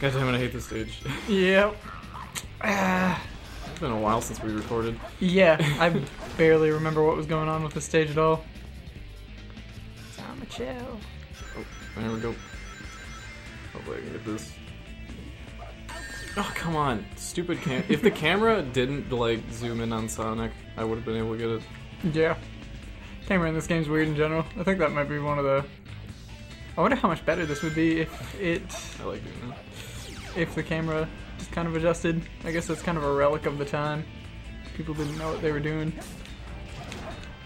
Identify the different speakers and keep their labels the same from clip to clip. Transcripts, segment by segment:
Speaker 1: God damn it, I hate this stage.
Speaker 2: Yep.
Speaker 1: It's been a while since we recorded.
Speaker 2: Yeah, I barely remember what was going on with the stage at all. Time to chill.
Speaker 1: Oh, there we go. Hopefully I can get this. Oh, come on. Stupid cam. If the camera didn't, like, zoom in on Sonic, I would have been able to get it.
Speaker 2: Yeah. Camera in this game's weird in general. I think that might be one of the... I wonder how much better this would be if it...
Speaker 1: I like doing that.
Speaker 2: If the camera just kind of adjusted. I guess that's kind of a relic of the time. People didn't know what they were doing.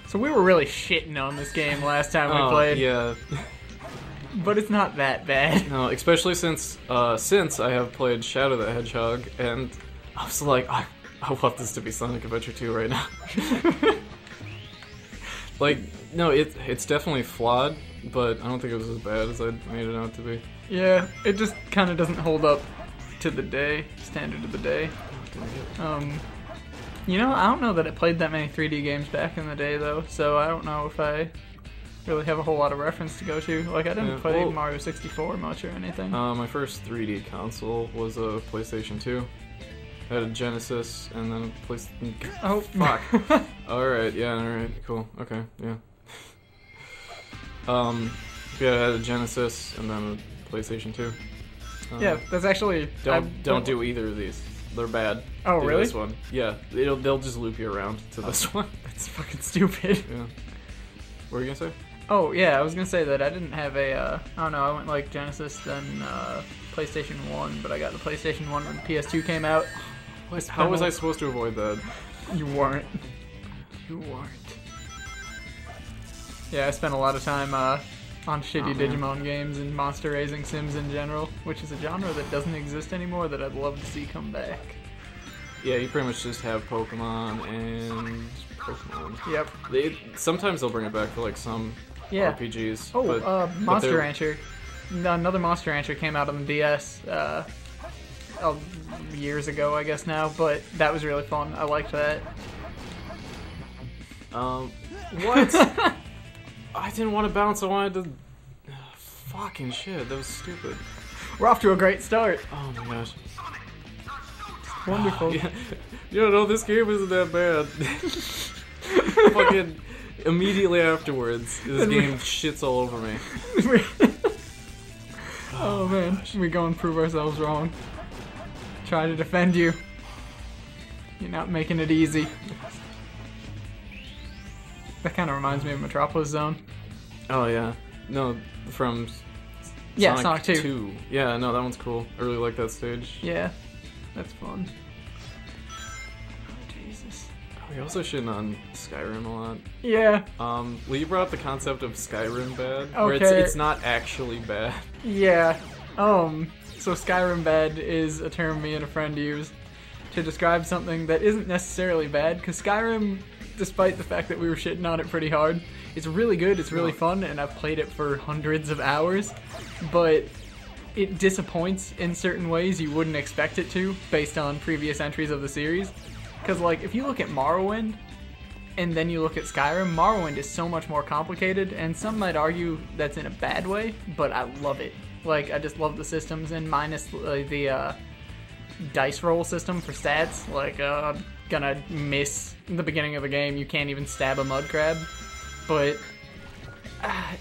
Speaker 2: So we were really shitting on this game last time we played.
Speaker 1: Yeah.
Speaker 2: But it's not that bad.
Speaker 1: No, especially since I have played Shadow the Hedgehog, and I was like, I want this to be Sonic Adventure 2 right now. Like, no, it's definitely flawed, but I don't think it was as bad as I made it out to be.
Speaker 2: Yeah, it just kind of doesn't hold up to the day, standard of the day. You know, I don't know that it played that many 3D games back in the day, though, so I don't know if I really have a whole lot of reference to go to. Like, I didn't play Mario 64 much or anything.
Speaker 1: My first 3D console was a PlayStation 2. I had a Genesis, and then a PlayStation...
Speaker 2: Oh,
Speaker 1: fuck. Alright, yeah, alright, cool, okay, yeah. Yeah, I had a Genesis, and then a PlayStation 2.
Speaker 2: Yeah, that's actually...
Speaker 1: Don't do either of these. They're bad.
Speaker 2: Oh,
Speaker 1: do
Speaker 2: really?
Speaker 1: This one. Yeah, they'll just loop you around to this one.
Speaker 2: That's fucking stupid.
Speaker 1: Yeah. What were you gonna say?
Speaker 2: Oh, yeah, I was gonna say that I didn't have a, I don't know, I went like Genesis, then PlayStation 1, but I got the PlayStation 1 when PS2 came out.
Speaker 1: How was I supposed to avoid that?
Speaker 2: You weren't. You weren't. Yeah, I spent a lot of time on shitty Digimon games and monster raising sims in general, which is a genre that doesn't exist anymore that I'd love to see come back.
Speaker 1: Yeah, you pretty much just have Pokemon and Pokemon.
Speaker 2: Yep.
Speaker 1: Sometimes they'll bring it back for like some RPGs.
Speaker 2: Oh, Monster Rancher. Another Monster Rancher came out on the DS years ago, I guess now, but that was really fun. I liked that.
Speaker 1: What? I didn't want to bounce, I wanted to... Fucking shit, that was stupid.
Speaker 2: We're off to a great start.
Speaker 1: Oh my gosh.
Speaker 2: Wonderful.
Speaker 1: Yeah. You know, this game isn't that bad. Fucking immediately afterwards, this game shits all over me.
Speaker 2: Oh man, gosh. We go and prove ourselves wrong. Try to defend you. You're not making it easy. That kind of reminds me of Metropolis Zone.
Speaker 1: Oh yeah. No, from
Speaker 2: Sonic 2.
Speaker 1: Yeah, no, that one's cool. I really like that stage.
Speaker 2: Yeah, that's fun. Oh, Jesus.
Speaker 1: We also shitting on Skyrim a lot.
Speaker 2: Yeah.
Speaker 1: Well, you brought up the concept of Skyrim bad,
Speaker 2: okay.
Speaker 1: where it's not actually bad.
Speaker 2: Yeah. So Skyrim bad is a term me and a friend use to describe something that isn't necessarily bad, because Skyrim, despite the fact that we were shitting on it pretty hard, it's really good, it's really fun, and I've played it for hundreds of hours, but it disappoints in certain ways you wouldn't expect it to, based on previous entries of the series. Because, like, if you look at Morrowind, and then you look at Skyrim, Morrowind is so much more complicated, and some might argue that's in a bad way, but I love it. Like, I just love the systems, and minus the dice roll system for stats. Like, gonna miss in the beginning of the game, you can't even stab a mud crab. But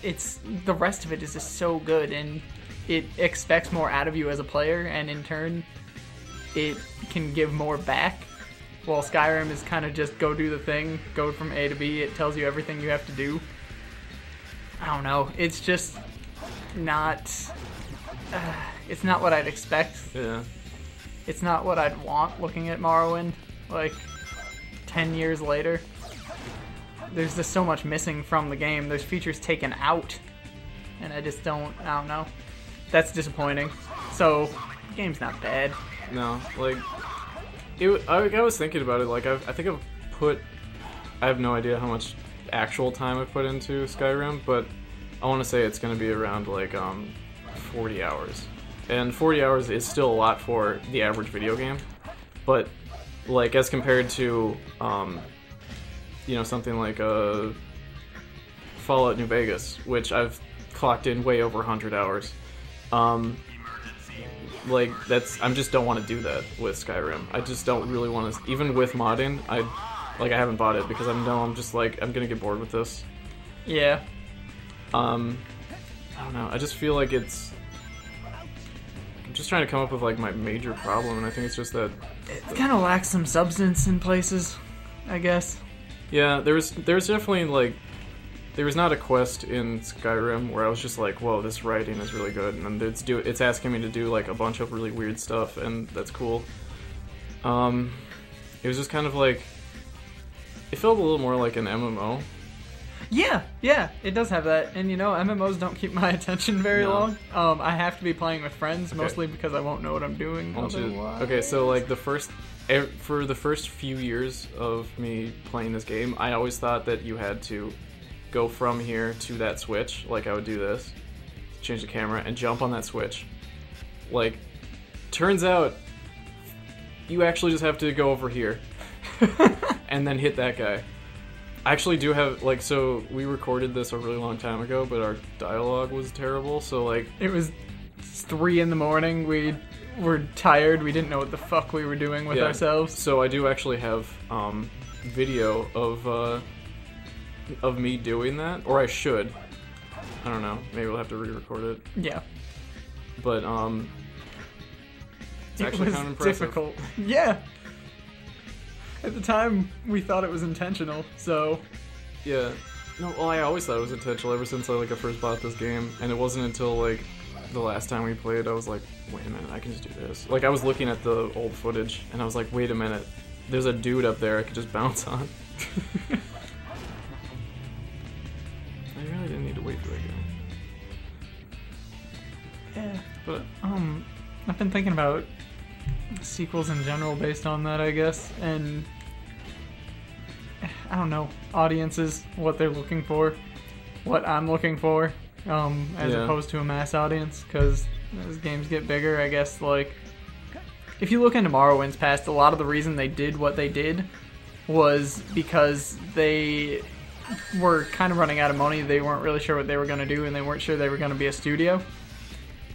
Speaker 2: it's the rest of it is just so good, and it expects more out of you as a player, and in turn, it can give more back. While Skyrim is kind of just go do the thing, go from A to B, it tells you everything you have to do. I don't know, it's just not... it's not what I'd expect.
Speaker 1: Yeah.
Speaker 2: It's not what I'd want looking at Morrowind, like, 10 years later. There's just so much missing from the game. There's features taken out, and I don't know. That's disappointing. So, the game's not bad.
Speaker 1: No, like, I was thinking about it, like, I think I have no idea how much actual time I've put into Skyrim, but I want to say it's going to be around, like, 40 hours. And 40 hours is still a lot for the average video game, but, like, as compared to, you know, something like Fallout New Vegas, which I've clocked in way over 100 hours. like I'm just don't want to do that with Skyrim. I just don't really want to, even with modding. I haven't bought it because I'm just like I'm gonna get bored with this.
Speaker 2: Yeah.
Speaker 1: I don't know. I just feel like I'm just trying to come up with like my major problem, and I think it's just that
Speaker 2: it kind of lacks some substance in places, I guess.
Speaker 1: Yeah, there's definitely like there was not a quest in Skyrim where I was just like, whoa, this writing is really good, and then it's asking me to do like a bunch of really weird stuff, and that's cool. It was just kind of like it felt a little more like an MMO.
Speaker 2: Yeah, it does have that, and MMOs don't keep my attention very long. I have to be playing with friends, mostly because I won't know what I'm doing otherwise.
Speaker 1: Okay, so like for the first few years of me playing this game, I always thought that you had to go from here to that switch. Like I would do this, change the camera, and jump on that switch. Like, turns out you actually just have to go over here and then hit that guy. I actually do have, like, so we recorded this a really long time ago, but our dialogue was terrible, so, like...
Speaker 2: It was 3 in the morning, we were tired, we didn't know what the fuck we were doing with ourselves.
Speaker 1: So I do actually have, video of me doing that, or I should. I don't know, maybe we'll have to re-record it.
Speaker 2: Yeah.
Speaker 1: But, it's actually kind of impressive.
Speaker 2: Difficult. Yeah! At the time, we thought it was intentional, so...
Speaker 1: Yeah. No, well, I always thought it was intentional ever since I first bought this game, and it wasn't until, like, the last time we played, I was like, wait a minute, I can just do this. Like, I was looking at the old footage, and I was like, wait a minute, there's a dude up there I could just bounce on. I really didn't need to wait for that guy.
Speaker 2: Yeah.
Speaker 1: But,
Speaker 2: I've been thinking about sequels in general based on that, I guess, and I don't know, audiences, what they're looking for, what I'm looking for, as opposed to a mass audience, because as games get bigger, I guess, like, if you look into Morrowind's past, a lot of the reason they did what they did was because they were kind of running out of money, they weren't really sure what they were going to do, and they weren't sure they were going to be a studio.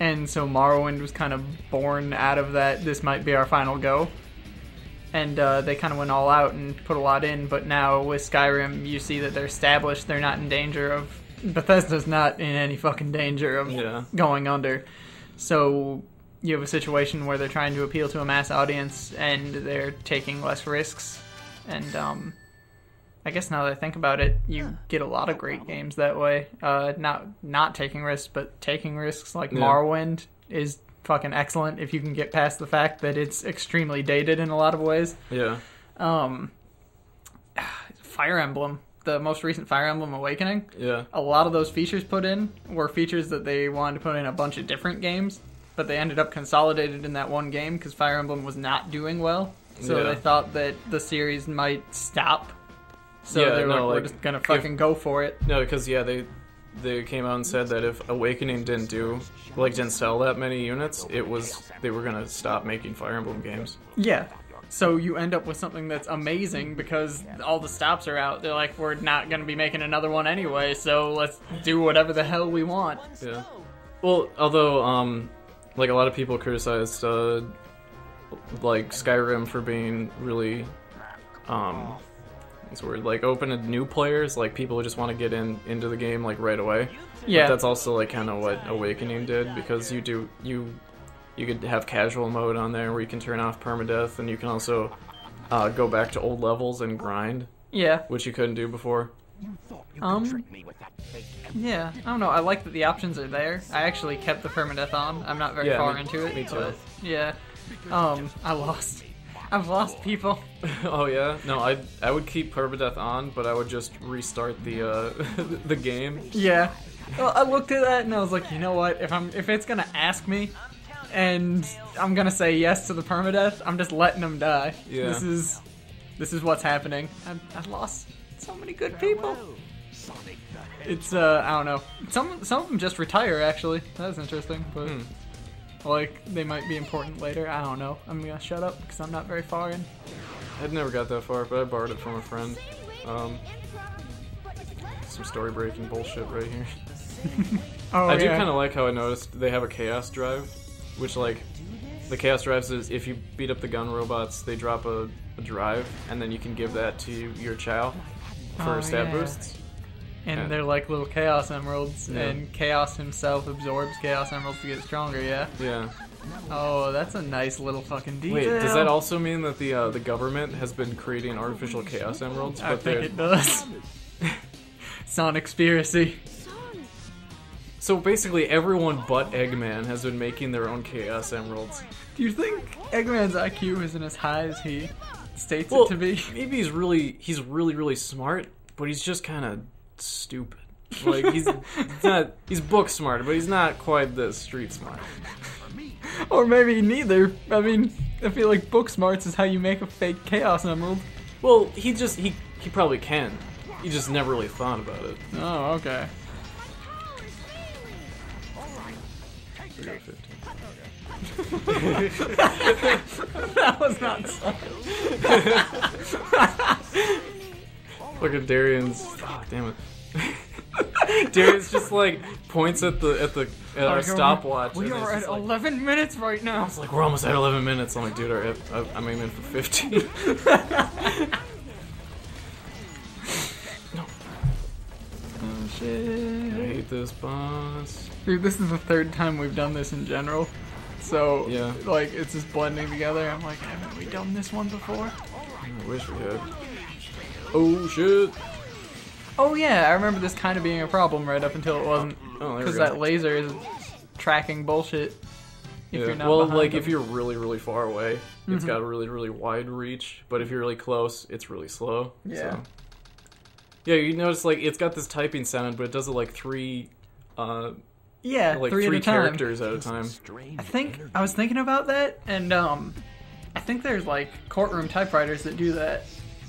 Speaker 2: And so Morrowind was kind of born out of that, this might be our final go. And they kind of went all out and put a lot in, but now with Skyrim, you see that they're established, they're not in danger of... Bethesda's not in any fucking danger of going under. So you have a situation where they're trying to appeal to a mass audience, and they're taking less risks. And I guess now that I think about it, you get a lot of great games that way. Not taking risks, but taking risks. Like Morrowind is fucking excellent if you can get past the fact that it's extremely dated in a lot of ways.
Speaker 1: Yeah.
Speaker 2: Fire Emblem, the most recent Fire Emblem Awakening.
Speaker 1: Yeah. A
Speaker 2: lot of those features put in were features that they wanted to put in a bunch of different games, but they ended up consolidated in that one game because Fire Emblem was not doing well. So they thought that the series might stop. So they were like, we're just gonna fucking go for it.
Speaker 1: No, because they came out and said that if Awakening didn't sell that many units, they were gonna stop making Fire Emblem games.
Speaker 2: Yeah. So you end up with something that's amazing because all the stops are out. They're like, we're not gonna be making another one anyway, so let's do whatever the hell we want.
Speaker 1: Yeah. Well, although like a lot of people criticized like Skyrim for being really like open to new players, like people who just want to get into the game like right away. Yeah. But that's also like kind of what Awakening did, because you could have casual mode on there where you can turn off permadeath, and you can also go back to old levels and grind. Yeah. Which you couldn't do before.
Speaker 2: Yeah, I don't know. I like that the options are there. I actually kept the permadeath on. I'm not very far into it.
Speaker 1: Me too.
Speaker 2: But, yeah. I've lost people.
Speaker 1: Oh yeah? No, I would keep permadeath on, but I would just restart the the game.
Speaker 2: Yeah. Well, I looked at that and I was like, you know what? If it's gonna ask me, and I'm gonna say yes to the permadeath, I'm just letting them die.
Speaker 1: Yeah.
Speaker 2: This is what's happening. I've lost so many good people. It's I don't know. Some of them just retire actually. That's interesting, but. Like, they might be important later. I don't know. I'm gonna shut up because I'm not very far in.
Speaker 1: I'd never got that far, but I borrowed it from a friend. Some story-breaking bullshit right here. I do kind of like how I noticed they have a chaos drive, which, like, the Chaos Drives is if you beat up the gun robots, they drop a drive, and then you can give that to your Chow for stat boosts.
Speaker 2: And they're like little Chaos Emeralds, and Chaos himself absorbs Chaos Emeralds to get stronger, yeah?
Speaker 1: Yeah.
Speaker 2: Oh, that's a nice little fucking detail.
Speaker 1: Wait, does that also mean that the government has been creating artificial Chaos Emeralds?
Speaker 2: I think it does. Sonic-spiracy.
Speaker 1: So basically everyone but Eggman has been making their own Chaos Emeralds.
Speaker 2: Do you think Eggman's IQ isn't as high as he states it to be?
Speaker 1: Maybe he's really smart, but he's just kind of stupid. Like he's book smart, but he's not quite the street smart.
Speaker 2: Or maybe neither. I mean, I feel like book smarts is how you make a fake Chaos Emerald.
Speaker 1: Well, he probably can. He just never really thought about it.
Speaker 2: Oh, okay. That was not so.
Speaker 1: Look at Darian's. Oh, damn it. Darian's just like points at our stopwatch.
Speaker 2: We are at 11 minutes right now.
Speaker 1: It's like we're almost at 11 minutes. I'm like, dude, I'm aiming for 15.
Speaker 2: No. Oh shit!
Speaker 1: I hate this boss.
Speaker 2: Dude, this is the third time we've done this in general. So,
Speaker 1: yeah,
Speaker 2: like, it's just blending together. I'm like, haven't we done this one before?
Speaker 1: I wish we had. Oh shit!
Speaker 2: Oh yeah, I remember this kind of being a problem right up until it wasn't.
Speaker 1: Oh,
Speaker 2: because that laser is tracking bullshit. If you're not
Speaker 1: well,
Speaker 2: behind
Speaker 1: like
Speaker 2: them.
Speaker 1: if you're really far away, it's got a really wide reach. But if you're really close, it's really slow.
Speaker 2: Yeah.
Speaker 1: So. Yeah, you notice like it's got this typing sound, but it does it like three.
Speaker 2: Yeah,
Speaker 1: like
Speaker 2: three
Speaker 1: three
Speaker 2: at a time.
Speaker 1: characters at a time.
Speaker 2: I was thinking about that, and I think there's like courtroom typewriters that do that,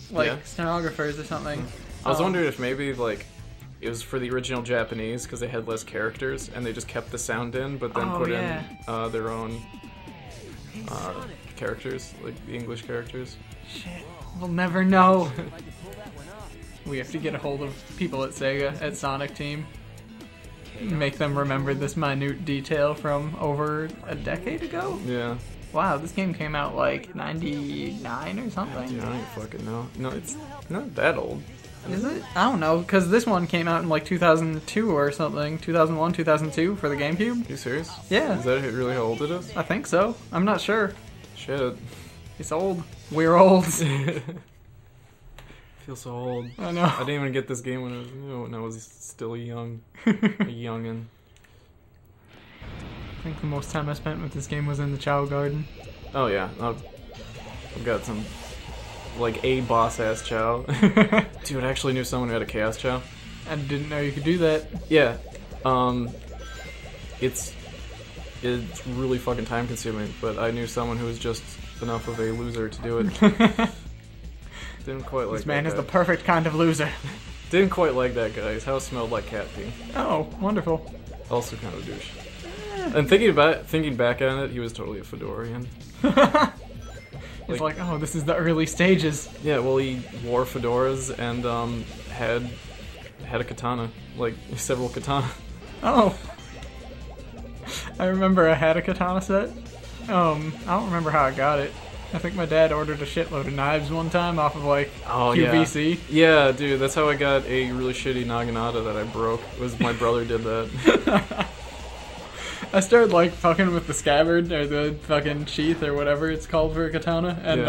Speaker 2: like stenographers or something.
Speaker 1: I was wondering if maybe like it was for the original Japanese because they had less characters and they just kept the sound in, but then put in their own characters, like the English characters.
Speaker 2: Shit, we'll never know. We have to get a hold of people at Sega, at Sonic Team. Make them remember this minute detail from over a decade ago?
Speaker 1: Yeah.
Speaker 2: Wow, this game came out like 99 or something.
Speaker 1: Dude, I don't even fucking know. No, it's not that old.
Speaker 2: Is it? I don't know, because this one came out in like 2002 or something. 2001, 2002 for the GameCube.
Speaker 1: Are you serious?
Speaker 2: Yeah.
Speaker 1: Is that really how old it is?
Speaker 2: I think so. I'm not sure.
Speaker 1: Shit.
Speaker 2: It's old. We're old.
Speaker 1: Feel so old.
Speaker 2: I know.
Speaker 1: I didn't even get this game when I was still young. A youngin'.
Speaker 2: I think the most time I spent with this game was in the Chow Garden.
Speaker 1: Oh yeah. I've got some like a boss ass Chow. Dude, I actually knew someone who had a Chaos Chow.
Speaker 2: I didn't know you could do that.
Speaker 1: Yeah. It's really fucking time consuming, but I knew someone who was just enough of a loser to do it. Didn't quite like
Speaker 2: this man
Speaker 1: that
Speaker 2: is
Speaker 1: guy.
Speaker 2: the perfect kind of loser.
Speaker 1: Didn't quite like that guy. His house smelled like cat pee.
Speaker 2: Oh, wonderful.
Speaker 1: Also kind of a douche. And thinking back on it, he was totally a Fedorian.
Speaker 2: It's like, oh, this is the early stages.
Speaker 1: Yeah, well, he wore fedoras and had a katana, like several katana.
Speaker 2: Oh, I remember I had a katana set. I don't remember how I got it. I think my dad ordered a shitload of knives one time off of like QVC.
Speaker 1: Yeah, dude, that's how I got a really shitty naginata that I broke. Was my brother did that.
Speaker 2: I started like fucking with the scabbard or the fucking sheath or whatever it's called for a katana, and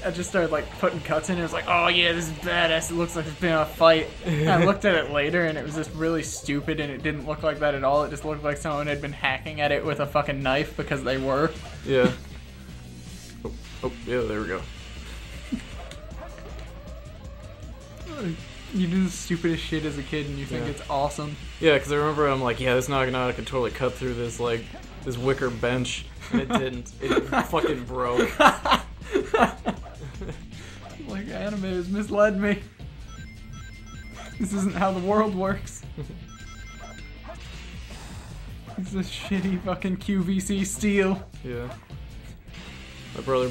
Speaker 2: I just started like putting cuts in. It was like, oh yeah, this is badass. It looks like it's been a fight. And I looked at it later, and it was just really stupid, and it didn't look like that at all. It just looked like someone had been hacking at it with a fucking knife because they were.
Speaker 1: Yeah. Oh, yeah, there we go.
Speaker 2: You do the stupidest shit as a kid, and you think it's awesome.
Speaker 1: Yeah, because I remember I'm like, yeah, this naginata could totally cut through this like this wicker bench, and it didn't. It fucking broke.
Speaker 2: Like, animators misled me. This isn't how the world works. It's a shitty fucking QVC steel.
Speaker 1: Yeah. My brother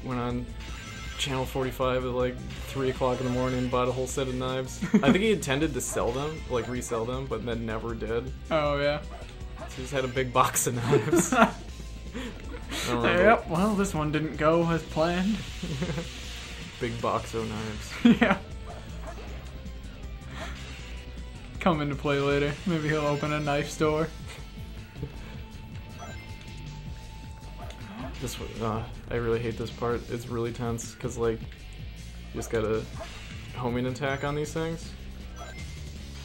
Speaker 1: went on Channel 45 at like 3 o'clock in the morning and bought a whole set of knives. I think he intended to sell them, like resell them, but then never did.
Speaker 2: Oh, yeah.
Speaker 1: So he just had a big box of knives. I don't remember.
Speaker 2: Yep, well, this one didn't go as planned.
Speaker 1: Big box of knives.
Speaker 2: Yeah. Come into play later. Maybe he'll open a knife store.
Speaker 1: This I really hate this part. It's really tense because like you just gotta homing attack on these things.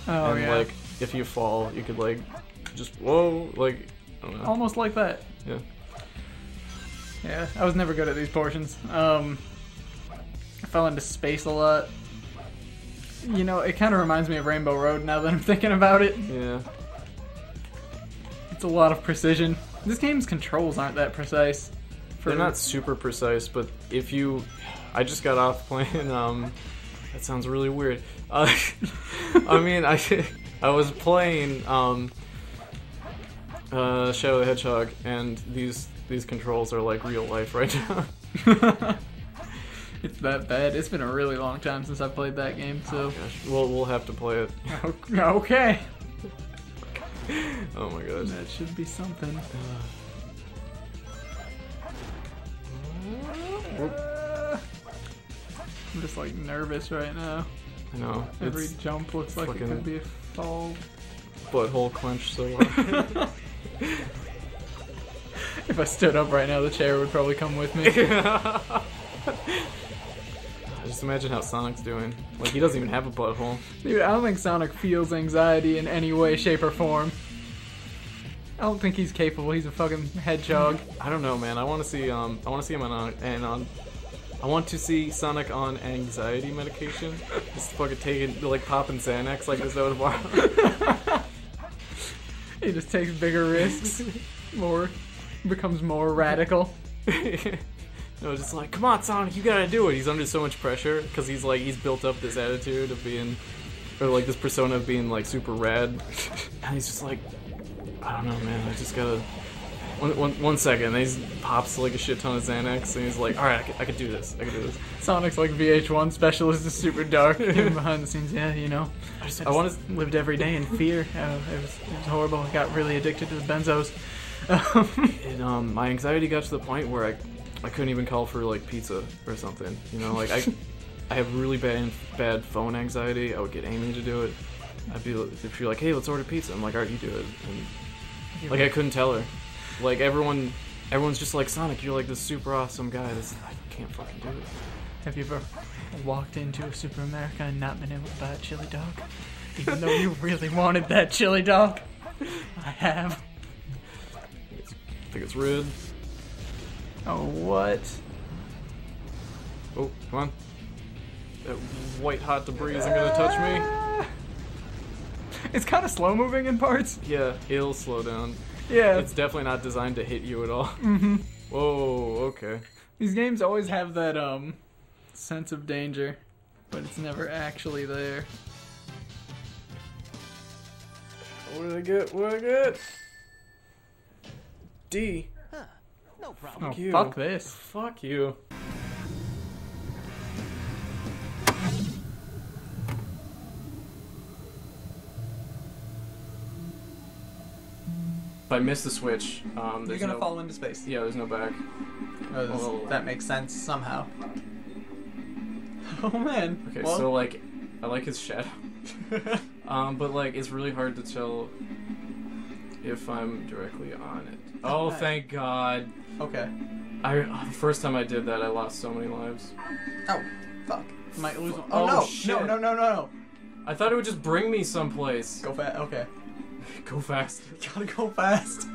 Speaker 2: Oh,
Speaker 1: and
Speaker 2: yeah.
Speaker 1: like if you fall, you could like just whoa, like I don't know.
Speaker 2: Almost like that.
Speaker 1: Yeah.
Speaker 2: Yeah, I was never good at these portions. I fell into space a lot. You know, it kind of reminds me of Rainbow Road now that I'm thinking about it.
Speaker 1: Yeah.
Speaker 2: It's a lot of precision. This game's controls aren't that precise.
Speaker 1: They're not super precise, but if you... I just got off playing, that sounds really weird. I mean, I was playing, Shadow the Hedgehog, and these controls are like real life right now.
Speaker 2: It's that bad. It's been a really long time since I played that game, so...
Speaker 1: Oh, gosh. We'll have to play it.
Speaker 2: Okay.
Speaker 1: Oh my gosh.
Speaker 2: That should be something. I'm just like nervous right now.
Speaker 1: I know.
Speaker 2: Every
Speaker 1: It's
Speaker 2: jump looks like it
Speaker 1: fucking
Speaker 2: could be a fall.
Speaker 1: butthole clenched so hard.
Speaker 2: If I stood up right now, the chair would probably come with me.
Speaker 1: Just imagine how Sonic's doing. Like, he doesn't even have a butthole.
Speaker 2: Dude, I don't think Sonic feels anxiety in any way, shape, or form. I don't think he's capable. He's a fucking hedgehog.
Speaker 1: I don't know, man. I want to see him I want to see Sonic on anxiety medication. Just fucking taking, like, popping Xanax like there's no tomorrow.
Speaker 2: He just takes bigger risks. Becomes more radical.
Speaker 1: No, just like, come on, Sonic, you gotta do it. He's under so much pressure because he's built up this attitude of being, or like this persona of being like super rad, and he's just like, I don't know, man. I just gotta. One second, and he pops like a shit ton of Xanax, and he's like, all right, I could do this. I could do this.
Speaker 2: Sonic's like VH1 specialist is super dark. Him behind the scenes, yeah, you know.
Speaker 1: I want to
Speaker 2: lived every day in fear. It was horrible. I got really addicted to the benzos.
Speaker 1: My anxiety got to the point where I couldn't even call for like pizza or something. You know, like I have really bad phone anxiety. I would get Amy to do it. I'd be if you're like, hey, let's order pizza. I'm like, all right, you do it. And like I couldn't tell her. Like everyone's just like, Sonic, you're like this super awesome guy. I can't fucking do it.
Speaker 2: Have you ever walked into a Super America and not been able to buy a chili dog? Even though you really wanted that chili dog? I have.
Speaker 1: I think it's red.
Speaker 2: Oh, what?
Speaker 1: Oh, come on. That white hot debris isn't gonna touch me.
Speaker 2: It's kind of slow moving in parts.
Speaker 1: Yeah, it'll slow down.
Speaker 2: Yeah.
Speaker 1: It's definitely not designed to hit you at all.
Speaker 2: Mm-hmm.
Speaker 1: Whoa, okay.
Speaker 2: These games always have that, sense of danger, but it's never actually there.
Speaker 1: What did I get? What did I get? D.
Speaker 3: Huh. No problem.
Speaker 2: Oh,
Speaker 1: you.
Speaker 2: fuck this.
Speaker 1: Fuck you. If I miss the switch, there's
Speaker 2: You're gonna
Speaker 1: no,
Speaker 2: fall into space.
Speaker 1: Yeah, there's no back.
Speaker 2: That makes sense somehow. Oh man.
Speaker 1: Okay,
Speaker 2: well,
Speaker 1: so like, I like his shadow. But like, it's really hard to tell if I'm directly on it. Oh, thank God.
Speaker 2: okay.
Speaker 1: The first time I did that, I lost so many lives.
Speaker 2: Oh, fuck. Might lose.
Speaker 1: Oh,
Speaker 2: no!
Speaker 1: shit.
Speaker 2: No!
Speaker 1: I thought it would just bring me someplace.
Speaker 2: Go fast. Okay.
Speaker 1: Go fast.
Speaker 2: You gotta go fast.